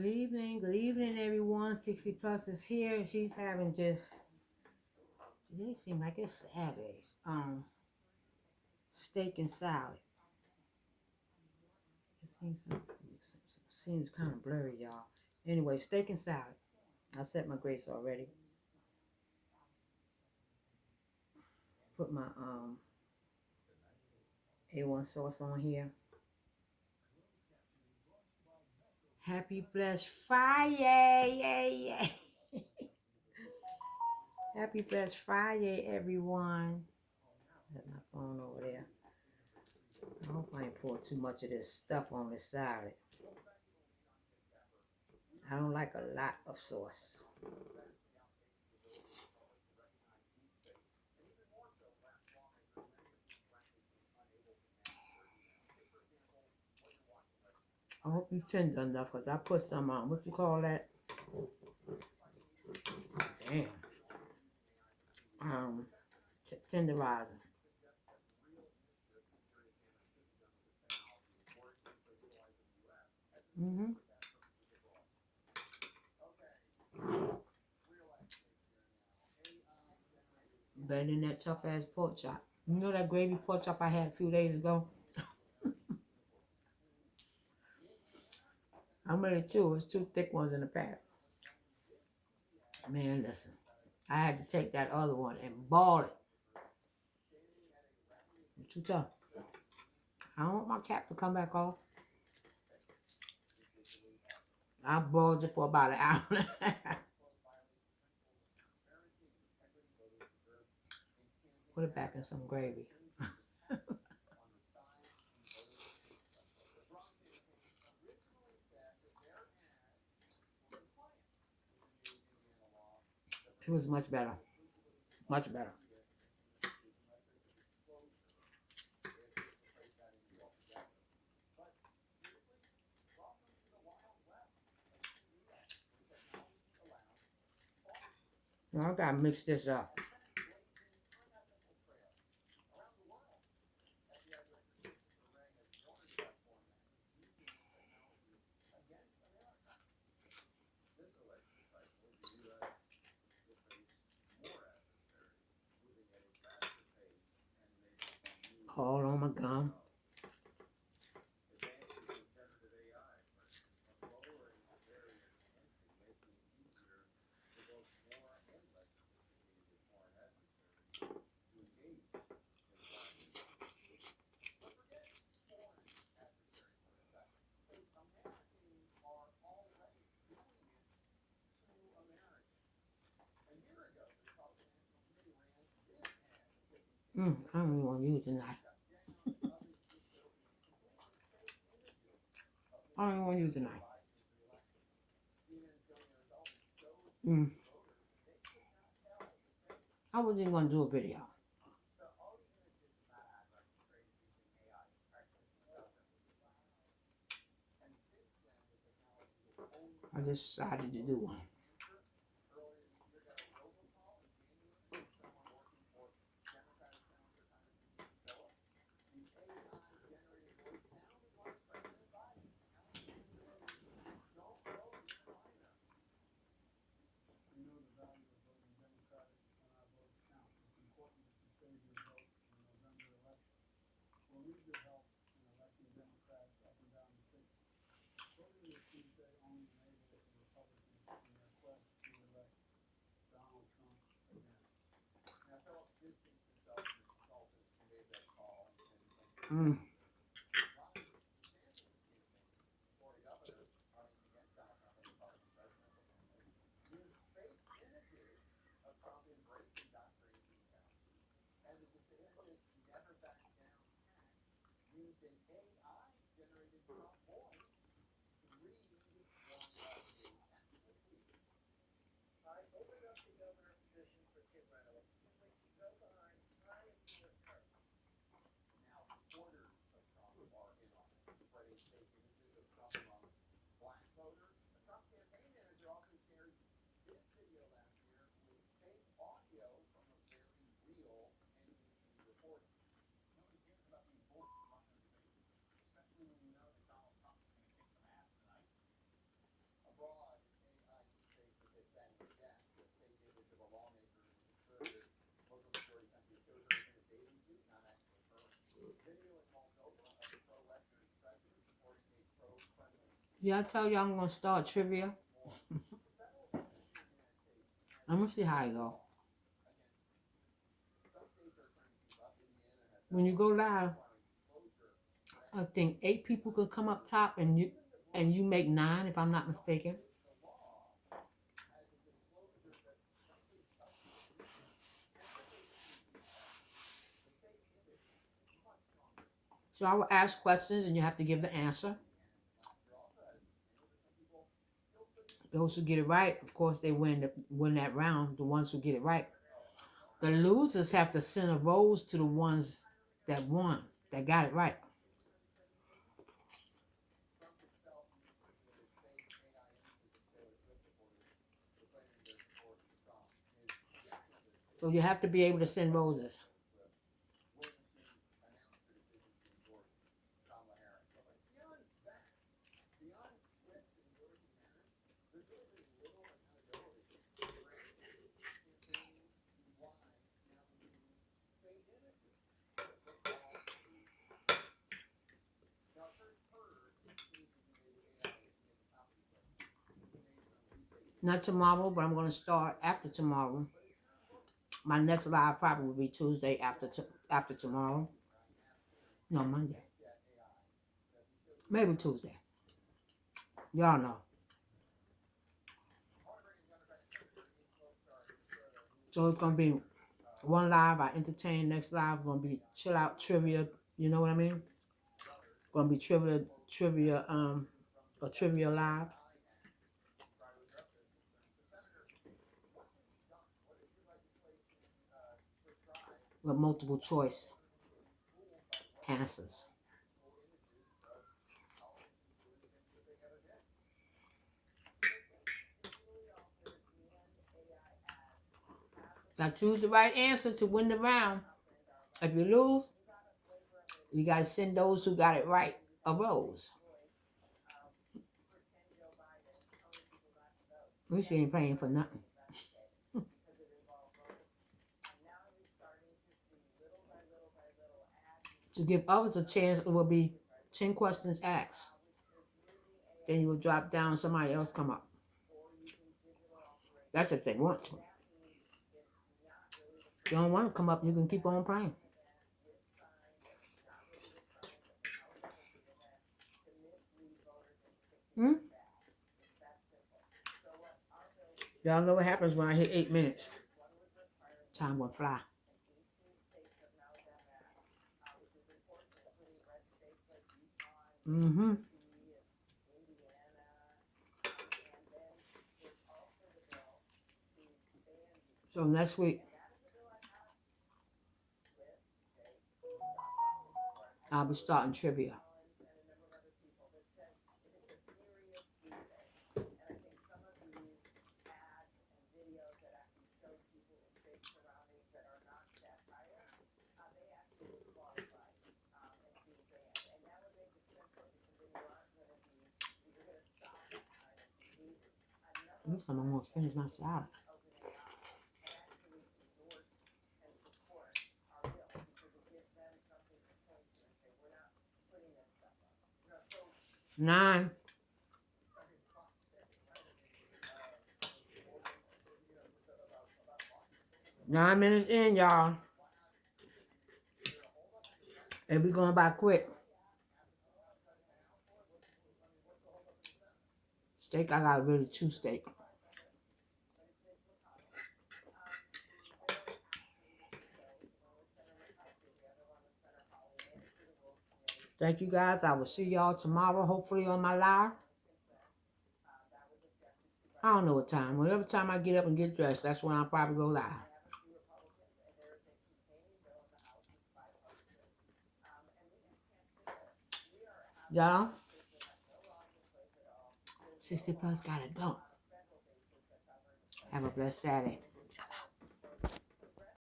Good evening, everyone. 60 Plus is here. She's having just, today seems like it's Saturdays. Steak and salad. It seems kind of blurry, y'all. Anyway, steak and salad. I set my grace already. Put my A1 sauce on here. Happy Blessed Friday! Yay, yay! Happy Blessed Friday, everyone. Have my phone over there. I hope I ain't pour too much of this stuff on this salad. I don't like a lot of sauce. I hope you tender enough because I put some on. What you call that? Damn. Tenderizer. Mm-hmm. Better than that tough ass pork chop. You know that gravy pork chop I had a few days ago? I made it two. It was two thick ones in the pack. Man, listen. I had to take that other one and ball it. It's too tough. I don't want my cap to come back off. I boiled it for about an hour and a half. Put it back in some gravy. It was much better. Much better. Now I gotta mix this up. All on my gum. I don't even want to use a knife. I don't even want to use a knife. I wasn't even going to do a video. I just decided to do one. Mm. Yeah, I tell you I'm gonna start trivia. I'm gonna see how it go. When you go live, I think 8 people could come up top, and you make 9 if I'm not mistaken. So I will ask questions and you have to give the answer. Those who get it right, of course, they win that round. The ones who get it right. The losers have to send a rose to the ones that won, that got it right. So you have to be able to send roses. Not tomorrow, but I'm going to start after tomorrow. My next live probably will be Tuesday after tomorrow. No, Monday. Maybe Tuesday. Y'all know. So it's going to be one live, I entertain. Next live, going to be chill out trivia. You know what I mean? Going to be a trivia live with multiple choice answers. Now choose the right answer to win the round. If you lose, you got to send those who got it right a rose. We should ain't paying for nothing. To give others a chance, it will be 10 questions asked. Then you will drop down, somebody else come up. That's if they want to. If you don't want to come up, you can keep on playing. Y'all know what happens when I hit 8 minutes. Time will fly. Mm-hmm. So next week, I'll be starting trivia. At least I'm almost finished my salad. Nine. 9 minutes in, y'all. And we're going by quick. Steak, I got really chew steak. Thank you guys. I will see y'all tomorrow, hopefully on my live. I don't know what time. Whatever time I get up and get dressed, that's when I'll probably go live. Y'all, 60 plus gotta go. Have a blessed Saturday.